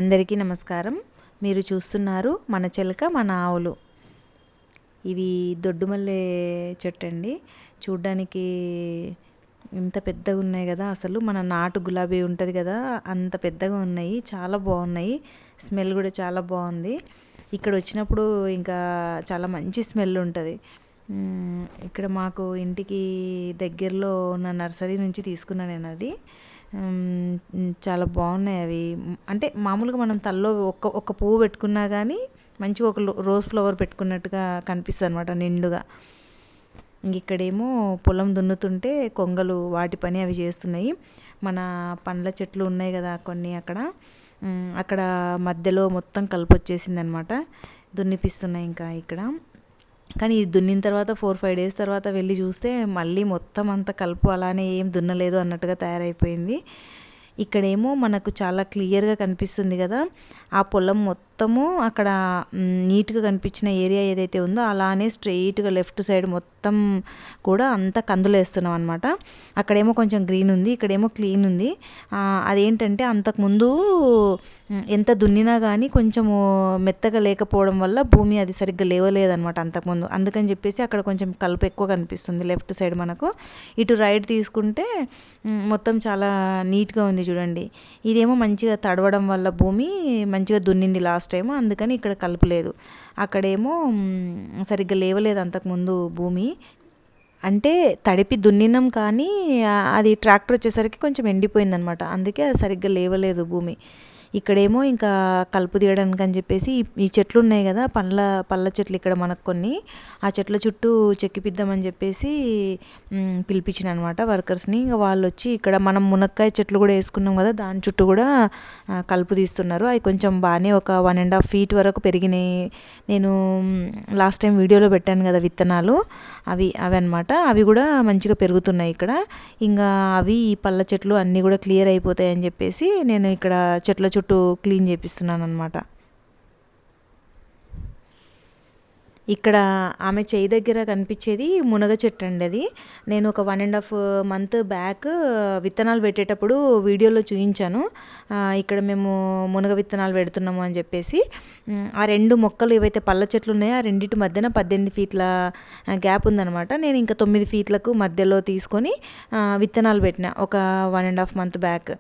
అందరికీ నమస్కారం. మీరు చూస్తున్నారు మన చిలక మన ఆవులు. ఇవి దొడ్డుమల్లె చెట్టు అండి. చూడ్డానికి ఇంత పెద్దగా ఉన్నాయి కదా, అసలు మన నాటు గులాబీ ఉంటుంది కదా అంత పెద్దగా ఉన్నాయి. చాలా బాగున్నాయి. స్మెల్ కూడా చాలా బాగుంది. ఇక్కడ వచ్చినప్పుడు ఇంకా చాలా మంచి స్మెల్ ఉంటుంది. ఇక్కడ మాకు ఇంటికి దగ్గరలో ఉన్న నర్సరీ నుంచి తీసుకున్నాను నేను అది. చాలా బాగున్నాయి అవి. అంటే మామూలుగా మనం తల్లో ఒక పువ్వు పెట్టుకున్నా కానీ మంచిగా ఒక రోజ్ ఫ్లవర్ పెట్టుకున్నట్టుగా కనిపిస్తుంది అనమాట నిండుగా. ఇంక ఇక్కడేమో పొలం దున్నుతుంటే కొంగలు వాటి పని అవి చేస్తున్నాయి. మన పండ్ల చెట్లు ఉన్నాయి కదా కొన్ని, అక్కడ మధ్యలో మొత్తం కలుపు వచ్చేసింది అనమాట. దున్నిపిస్తున్నాయి ఇంకా ఇక్కడ. కానీ ఇది దున్నిన తర్వాత 4-5 డేస్ తర్వాత వెళ్ళి చూస్తే మళ్ళీ మొత్తం అంత కలుపు అలానే ఏం దున్నలేదు అన్నట్టుగా తయారైపోయింది. ఇక్కడేమో మనకు చాలా క్లియర్గా కనిపిస్తుంది కదా, ఆ పొలం మొత్తము అక్కడ నీట్గా కనిపించిన ఏరియా ఏదైతే ఉందో అలానే స్ట్రెయిట్గా లెఫ్ట్ సైడ్ మొత్తం కూడా అంతా కందులు వేస్తున్నాం అనమాట. అక్కడేమో కొంచెం గ్రీన్ ఉంది, ఇక్కడేమో క్లీన్ ఉంది. అదేంటంటే అంతకుముందు ఎంత దున్నినా కానీ కొంచెము మెత్తగా లేకపోవడం వల్ల భూమి అది సరిగ్గా లేవలేదనమాట అంతకుముందు. అందుకని చెప్పేసి అక్కడ కొంచెం కలుపు ఎక్కువ కనిపిస్తుంది లెఫ్ట్ సైడ్ మనకు. ఇటు రైట్ తీసుకుంటే మొత్తం చాలా నీట్గా ఉంది చూడండి. ఇదేమో మంచిగా తడవడం వల్ల భూమి మంచిగా దున్నింది లాస్ట్ టైం, అందుకని ఇక్కడ కలుపులేదు. అక్కడేమో సరిగ్గా లేవలేదు అంతకుముందు భూమి. అంటే తడిపి దున్నినాం కానీ అది ట్రాక్టర్ వచ్చేసరికి కొంచెం ఎండిపోయిందనమాట, అందుకే అది సరిగ్గా లేవలేదు భూమి. ఇక్కడేమో ఇంకా కలుపు తీయడానికి అని చెప్పేసి ఈ చెట్లు ఉన్నాయి కదా, పళ్ళ చెట్లు ఇక్కడ మనకు కొన్ని, ఆ చెట్ల చుట్టూ చెక్కిపిద్దామని చెప్పేసి పిలిపించిన అనమాట వర్కర్స్ని. ఇంకా వాళ్ళు వచ్చి ఇక్కడ మనం మునక్కాయ చెట్లు కూడా వేసుకున్నాం కదా, దాని చుట్టూ కూడా కలుపు తీస్తున్నారు. అవి కొంచెం బాగానే ఒక 1.5 feet వరకు పెరిగినాయి. నేను లాస్ట్ టైం వీడియోలో పెట్టాను కదా విత్తనాలు, అవి అనమాట. అవి కూడా మంచిగా పెరుగుతున్నాయి ఇక్కడ. ఇంకా అవి ఈ పళ్ళ చెట్లు అన్నీ కూడా క్లియర్ అయిపోతాయి అని చెప్పేసి నేను ఇక్కడ చెట్ల చుట్టూ క్లీన్ చేపిస్తున్నాను అనమాట. ఇక్కడ ఆమె చేయి దగ్గర కనిపించేది మునగ చెట్టు అండి. అది నేను ఒక 1.5 month బ్యాక్ విత్తనాలు పెట్టేటప్పుడు వీడియోలో చూపించాను. ఇక్కడ మేము మునగ విత్తనాలు పెడుతున్నాము అని చెప్పేసి. ఆ 2 మొక్కలు ఏవైతే పళ్ళ చెట్లు ఉన్నాయో ఆ రెండింటి మధ్యన 18 feet గ్యాప్ ఉందనమాట. నేను ఇంకా 9 feet మధ్యలో తీసుకొని విత్తనాలు పెట్టిన ఒక 1.5 month బ్యాక్.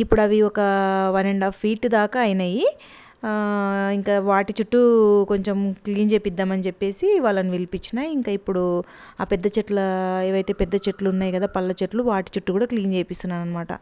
ఇప్పుడు అవి ఒక 1.5 feet దాకా అయినాయి. ఇంకా వాటి చుట్టూ కొంచెం క్లీన్ చేపిద్దామని చెప్పేసి వాళ్ళని పిలిపించిన. ఇంకా ఇప్పుడు ఆ ఏవైతే పెద్ద చెట్లు ఉన్నాయి కదా పళ్ళ చెట్లు, వాటి చుట్టూ కూడా క్లీన్ చేపిస్తున్నాను అనమాట.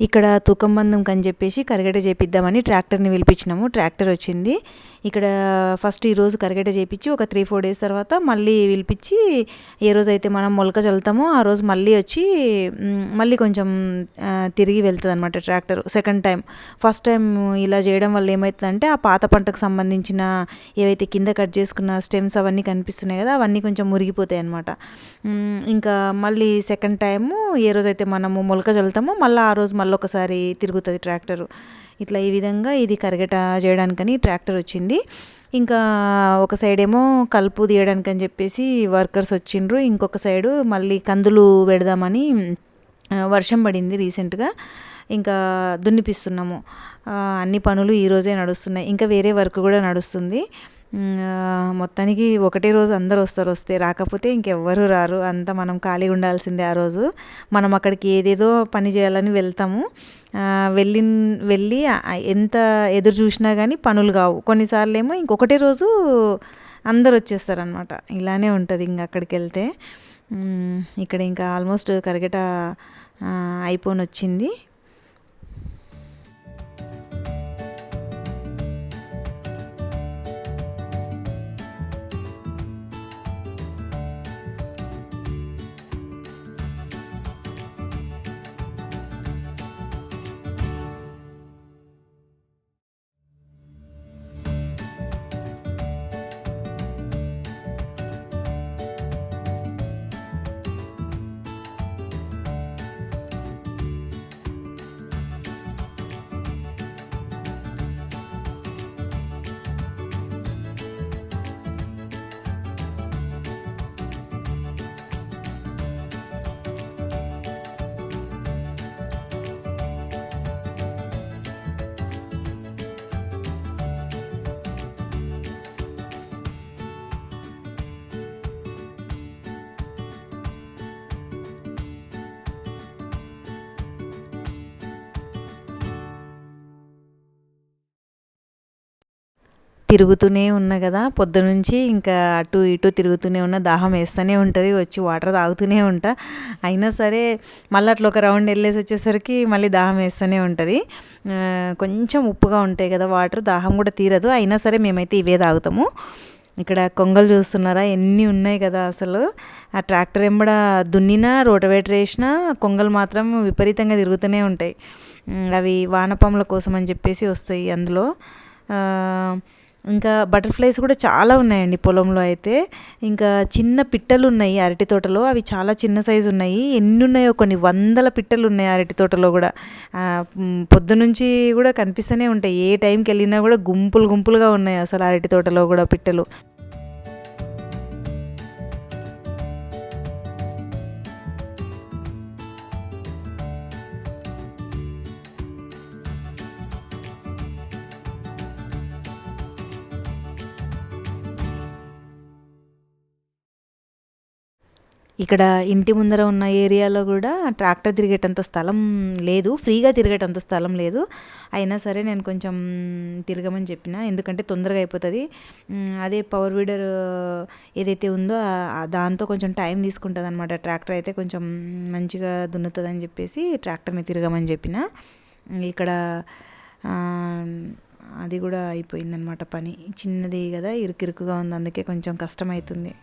ఇక్కడ తూకం బంధంకి అని చెప్పేసి కరగట చేపిద్దామని ట్రాక్టర్ని పిలిపించినాము. ట్రాక్టర్ వచ్చింది. ఇక్కడ ఫస్ట్ ఈరోజు కరగట చేపించి ఒక 3-4 డేస్ తర్వాత మళ్ళీ పిలిపించి ఏ రోజైతే మనం మొలక చల్లుతామో ఆ రోజు మళ్ళీ వచ్చి మళ్ళీ కొంచెం తిరిగి వెళ్తుంది అనమాట tractor second time. First time ఇలా చేయడం వల్ల ఏమవుతుందంటే ఆ పాత పంటకు సంబంధించిన ఏవైతే కింద కట్ చేసుకున్న స్టెమ్స్ అవన్నీ కనిపిస్తున్నాయి కదా, అవన్నీ కొంచెం మురిగిపోతాయి అనమాట. ఇంకా మళ్ళీ సెకండ్ టైము ఏ రోజైతే మనము మొలక చల్లుతామో మళ్ళీ ఆ రోజు మళ్ళీ ఒకసారి తిరుగుతుంది ట్రాక్టరు. ఇట్లా ఈ విధంగా ఇది కరగట చేయడానికని ట్రాక్టర్ వచ్చింది. ఇంకా ఒక సైడ్ ఏమో కలుపు తీయడానికి అని చెప్పేసి వర్కర్స్ వచ్చిండ్రు. ఇంకొక సైడు మళ్ళీ కందులు పెడదామని వర్షం పడింది రీసెంట్గా, ఇంకా దున్నిపిస్తున్నాము. అన్ని పనులు ఈరోజే నడుస్తున్నాయి. ఇంకా వేరే వర్క్ కూడా నడుస్తుంది. మొత్తానికి ఒకటే రోజు అందరు వస్తే రాకపోతే ఇంకెవ్వరు రారు. అంతా మనం ఖాళీగా ఉండాల్సిందే ఆ రోజు. మనం అక్కడికి ఏదేదో పని చేయాలని వెళ్తాము. వెళ్ళి ఎంత ఎదురు చూసినా కానీ పనులు కావు. కొన్నిసార్లు ఏమో ఇంకొకటే రోజు అందరు వచ్చేస్తారనమాట. ఇలానే ఉంటుంది ఇంక అక్కడికి వెళ్తే. ఇక్కడ ఇంకా ఆల్మోస్ట్ కరగట అయిపోని వచ్చింది. తిరుగుతూనే ఉన్నా కదా పొద్దునుంచి, ఇంకా అటు ఇటు తిరుగుతూనే ఉన్నా. దాహం వేస్తూనే ఉంటుంది, వచ్చి వాటర్ తాగుతూనే ఉంటా. అయినా సరే మళ్ళీ అట్లా ఒక రౌండ్ వెళ్ళేసి వచ్చేసరికి మళ్ళీ దాహం వేస్తూనే ఉంటుంది. కొంచెం ఉప్పుగా ఉంటాయి కదా వాటర్, దాహం కూడా తీరదు. అయినా సరే మేమైతే ఇవే తాగుతాము. ఇక్కడ కొంగలు చూస్తున్నారా ఎన్ని ఉన్నాయి కదా అసలు. ఆ ట్రాక్టర్ ఎంబడ దున్నినా రోటవేటర్ వేసినా కొంగలు మాత్రం విపరీతంగా తిరుగుతూనే ఉంటాయి. అవి వానపాముల కోసం అని చెప్పేసి వస్తాయి అందులో. ఇంకా బటర్ఫ్లైస్ కూడా చాలా ఉన్నాయండి పొలంలో అయితే. ఇంకా చిన్న పిట్టలు ఉన్నాయి అరటి తోటలో, అవి చాలా చిన్న సైజు ఉన్నాయి. ఎన్ని ఉన్నాయో కొన్ని వందల పిట్టలు ఉన్నాయి అరటి తోటలో కూడా. పొద్దునుంచి కూడా కనిపిస్తూనే ఉంటాయి, ఏ టైంకి వెళ్ళినా కూడా గుంపులు గుంపులుగా ఉన్నాయి అసలు అరటి తోటలో కూడా పిట్టలు. ఇక్కడ ఇంటి ముందర ఉన్న ఏరియాలో కూడా ట్రాక్టర్ తిరిగేటంత స్థలం లేదు, ఫ్రీగా తిరిగేటంత స్థలం లేదు. అయినా సరే నేను కొంచెం తిరగమని చెప్పిన, ఎందుకంటే తొందరగా అయిపోతుంది. అదే పవర్ వీడర్ ఏదైతే ఉందో దాంతో కొంచెం టైం తీసుకుంటుంది అనమాట. ట్రాక్టర్ అయితే కొంచెం మంచిగా దున్నుతుంది అని చెప్పేసి ట్రాక్టర్ని తిరగమని చెప్పిన. ఇక్కడ అది కూడా అయిపోయిందనమాట పని. చిన్నది కదా, ఇరుకిరుకుగా ఉంది, అందుకే కొంచెం కష్టమవుతుంది.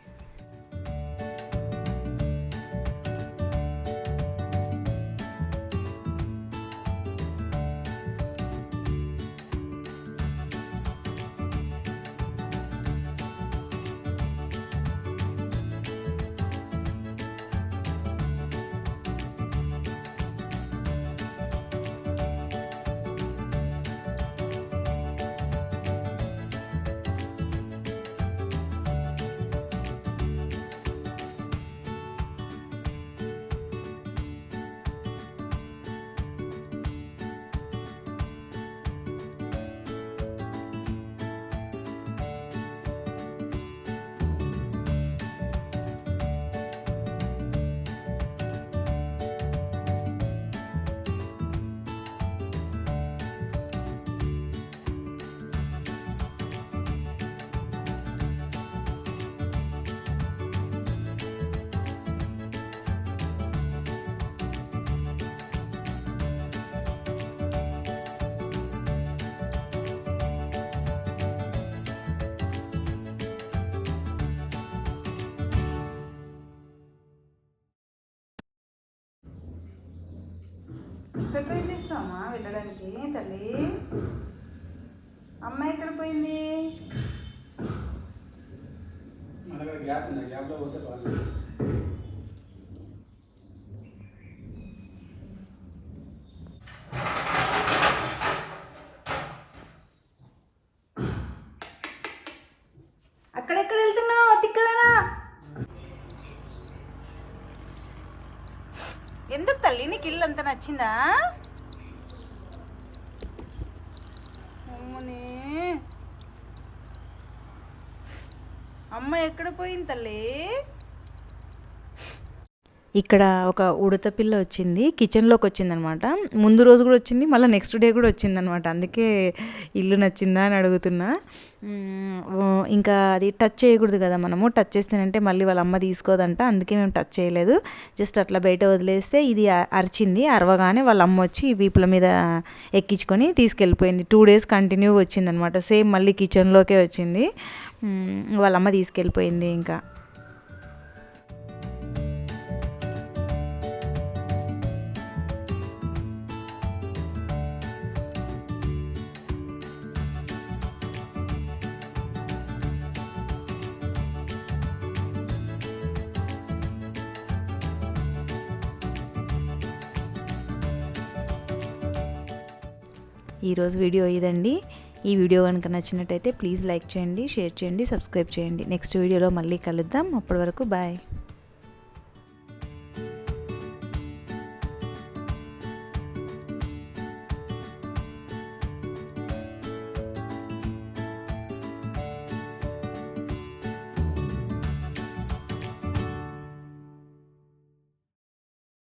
ఇక్కడ ట్రై చేస్తామా వెళ్ళడానికి తల్లి? అమ్మ ఎక్కడ పోయింది? అక్కడెక్కడ వెళ్తున్నావు తిక్కదనా? ఎందుకు తల్లి నీకు ఇల్లు అంత నచ్చిందా? అమ్మనే అమ్మ ఎక్కడ పోయింది తల్లి? ఇక్కడ ఒక ఉడత పిల్ల వచ్చింది, కిచెన్లోకి వచ్చిందనమాట. ముందు రోజు కూడా వచ్చింది, మళ్ళీ నెక్స్ట్ డే కూడా వచ్చిందనమాట. అందుకే ఇల్లు నచ్చిందా అని అడుగుతున్నా. ఇంకా అది టచ్ చేయకూడదు కదా, మనము టచ్ చేస్తేనంటే మళ్ళీ వాళ్ళ అమ్మ తీసుకోదంట. అందుకే మేము టచ్ చేయలేదు, జస్ట్ అట్లా బయట వదిలేస్తే ఇది అరిచింది. అరవగానే వాళ్ళ అమ్మ వచ్చి వీపుల మీద ఎక్కించుకొని తీసుకెళ్ళిపోయింది. 2 days కంటిన్యూగా వచ్చిందనమాట. సేమ్ మళ్ళీ కిచెన్లోకే వచ్చింది. వాళ్ళ అమ్మ తీసుకెళ్ళిపోయింది. ఇంకా ఈరోజు వీడియో ఇదండి. ఈ వీడియో కనుక నచ్చినట్టయితే ప్లీజ్ లైక్ చేయండి, షేర్ చేయండి, సబ్స్క్రైబ్ చేయండి. నెక్స్ట్ వీడియోలో మళ్ళీ కలుద్దాం. అప్పటి వరకు బాయ్.